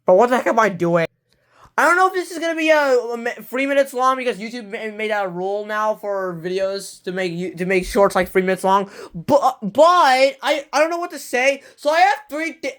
But what the heck am I doing? I don't know if this is gonna be 3 minutes long because YouTube made that a rule now for videos to make shorts like 3 minutes long. But I don't know what to say. So I have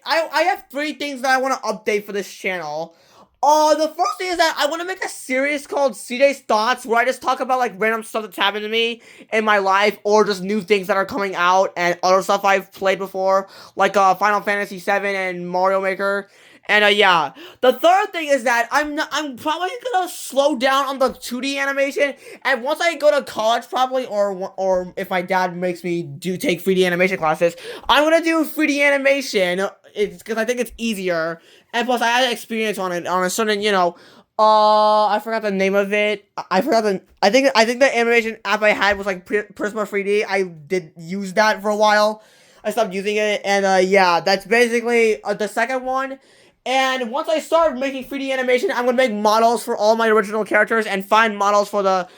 I have three things that I want to update for this channel. The first thing is that I want to make a series called CJ's Thoughts, where I just talk about like random stuff that's happened to me in my life, or just new things that are coming out and other stuff I've played before, like Final Fantasy VII and Mario Maker. And yeah, the third thing is that I'm probably gonna slow down on the 2D animation, and once I go to college, probably, or if my dad makes me take 3D animation classes, I'm gonna do 3D animation. It's because I think it's easier, and plus I had experience on it on a certain, I forgot the name of it. I forgot the. I think the animation app I had was like Prisma 3D. I did use that for a while. I stopped using it, and yeah, that's basically the second one. And once I start making 3D animation, I'm gonna make models for all my original characters and find models for the,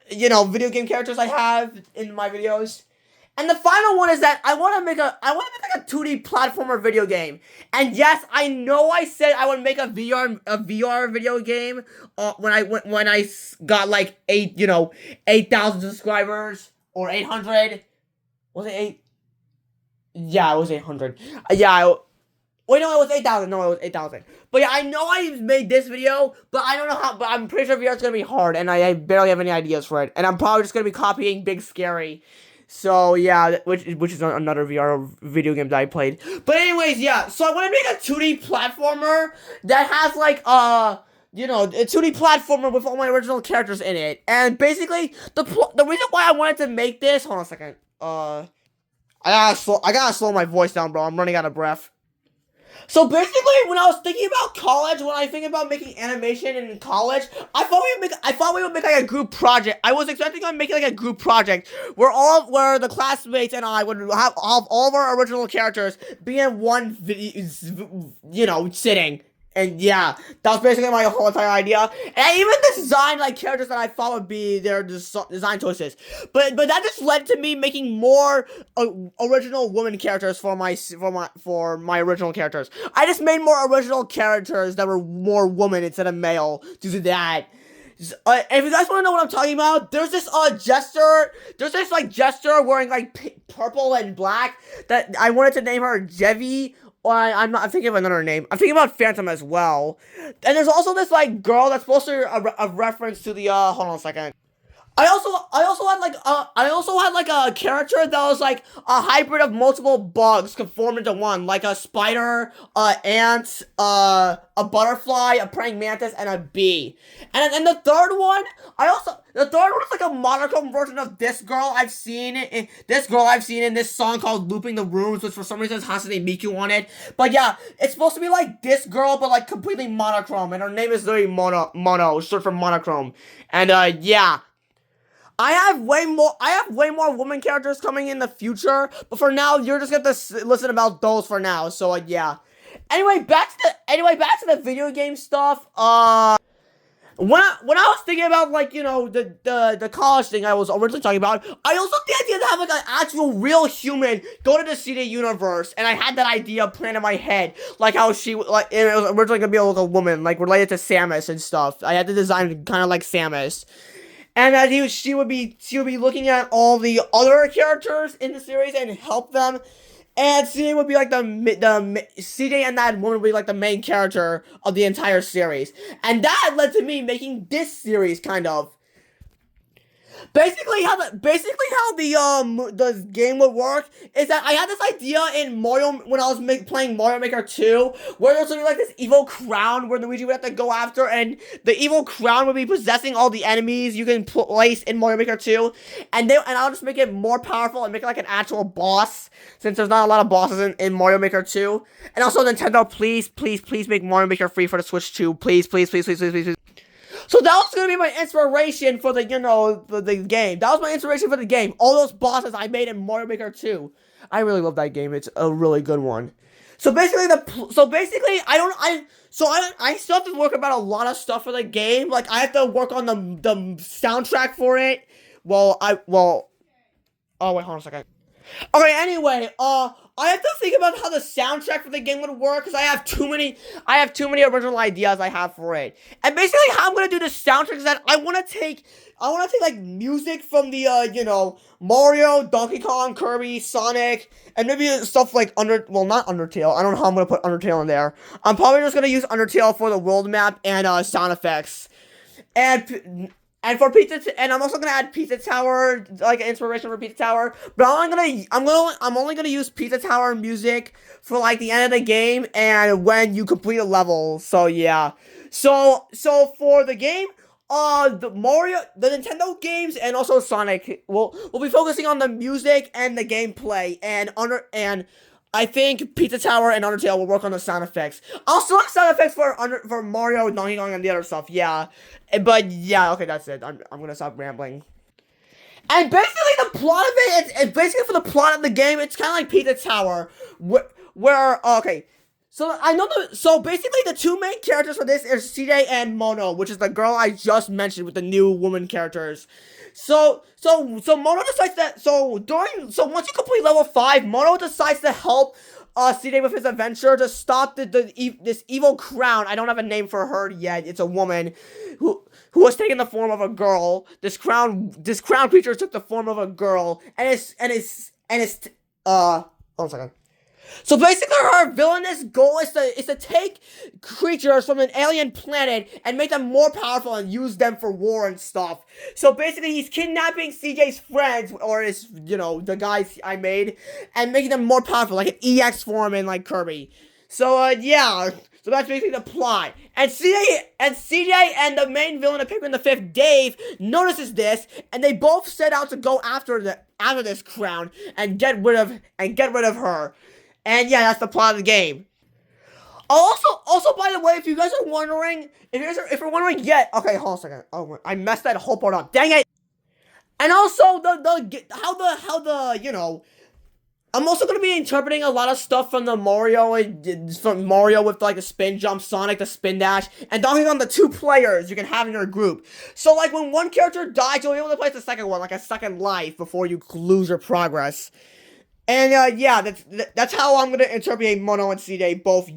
video game characters I have in my videos. And the final one is that I want to make like a 2D platformer video game. And yes, I know I said I would make a VR video game when I got like 8,000 subscribers, or 800. Was it 8? Yeah, it was 800. Yeah. Wait, no, it was 8,000. No, it was 8,000. But yeah, I know I made this video, but I don't know how. But I'm pretty sure VR is gonna be hard, and I barely have any ideas for it. And I'm probably just gonna be copying Big Scary. So yeah, which is another VR video game that I played. But anyways, yeah. So I want to make a 2D platformer that has like a 2D platformer with all my original characters in it. And basically, the reason why I wanted to make this. Hold on a second. I gotta slow my voice down, bro. I'm running out of breath. So basically, when I was thinking about college, when I think about making animation in college, I thought we would make like a group project. I was expecting on making like a group project where the classmates and I would have all of our original characters be in one video, sitting. And yeah, that was basically my whole entire idea. And I even designed like characters that I thought would be their design choices. But that just led to me making more original woman characters for my original characters. I just made more original characters that were more woman instead of male due to that. If you guys want to know what I'm talking about, there's this jester. There's this like jester wearing like purple and black that I wanted to name her Jevi. Well, I'm thinking of another name. I'm thinking about Phantom as well. And there's also this, like, girl that's supposed to a reference to the, hold on a second. I also had like a character that was like a hybrid of multiple bugs conformed into one, like a spider, ant, a butterfly, a praying mantis, and a bee. And the third one, the third one is like a monochrome version of this girl I've seen in this song called "Looping the Rooms," which for some reason has Hasane Miku on it. But yeah, it's supposed to be like this girl, but like completely monochrome, and her name is literally Mono, short for monochrome. And yeah. I have way more woman characters coming in the future, but for now, you're just gonna listen about those for now. So yeah. Anyway, back to the video game stuff. When I was thinking about like the college thing I was originally talking about, I also had the idea to have like an actual real human go to the CD universe, and I had that idea planned in my head, like how she it was originally gonna be like a woman, like related to Samus and stuff. I had the design kind of like Samus. And that she would be looking at all the other characters in the series and help them. And CJ would be like the CJ and that woman would be like the main character of the entire series. And that led to me making this series kind of. Basically how the game would work is that I had this idea in Mario when I was playing Mario Maker 2, where there's like this evil crown where Luigi would have to go after, and the evil crown would be possessing all the enemies you can place in Mario Maker 2, and I'll just make it more powerful and make it like an actual boss, since there's not a lot of bosses in Mario Maker 2. And also, Nintendo, please make Mario Maker free for the Switch 2, please. So that was gonna be my inspiration for the game. That was my inspiration for the game. All those bosses I made in Mario Maker 2. I really love that game. It's a really good one. So basically, I still have to work about a lot of stuff for the game. Like I have to work on the soundtrack for it. Oh wait, hold on a second. Okay, anyway, I have to think about how the soundtrack for the game would work because I have too many original ideas I have for it. And basically how I'm gonna do the soundtrack is that I wanna take like music from the Mario, Donkey Kong, Kirby, Sonic, and maybe stuff like not Undertale. I don't know how I'm gonna put Undertale in there. I'm probably just gonna use Undertale for the world map and sound effects. And for and I'm also gonna add Pizza Tower, like inspiration for Pizza Tower. But I'm only gonna use Pizza Tower music for like the end of the game and when you complete a level. So yeah. So for the game, the Nintendo games and also Sonic, we'll be focusing on the music and the gameplay and I think Pizza Tower and Undertale will work on the sound effects. I'll still have sound effects for Mario, Donkey Kong, and the other stuff, yeah. But yeah, okay, that's it. I'm gonna stop rambling. And basically the plot of it's basically for the plot of the game, it's kind of like Pizza Tower, okay. So basically the two main characters for this is CJ and Mono, which is the girl I just mentioned with the new woman characters. So Mono decides that once you complete level 5, Mono decides to help CJ with his adventure to stop this evil crown. I don't have a name for her yet. It's a woman who has taken the form of a girl. This crown creature took the form of a girl hold on a second. So basically her villainous goal is to take creatures from an alien planet and make them more powerful and use them for war and stuff. So basically he's kidnapping CJ's friends, or the guys I made, and making them more powerful, like an EX form in like Kirby. So yeah. So that's basically the plot. And CJ and the main villain of Pikmin the 5th, Dave, notices this, and they both set out to go after this crown and get rid of her. And yeah, that's the plot of the game. Also, by the way, if you guys are wondering, if you're wondering yet, okay, hold on a second. Oh, I messed that whole part up. Dang it! And also I'm also gonna be interpreting a lot of stuff from the Mario with like the spin jump, Sonic the spin dash, and Donkey Kong, the 2 players you can have in your group. So like when one character dies, you'll be able to play the second one, like a second life before you lose your progress. And yeah, that's how I'm gonna interpret Mono and CJ both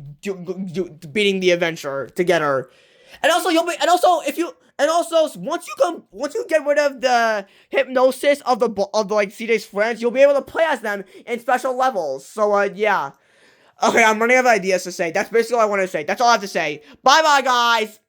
beating the adventure together. And also once you get rid of the hypnosis of the like CJ's friends, you'll be able to play as them in special levels. So yeah. Okay, I'm running out of ideas to say. That's basically all I want to say. That's all I have to say. Bye bye guys.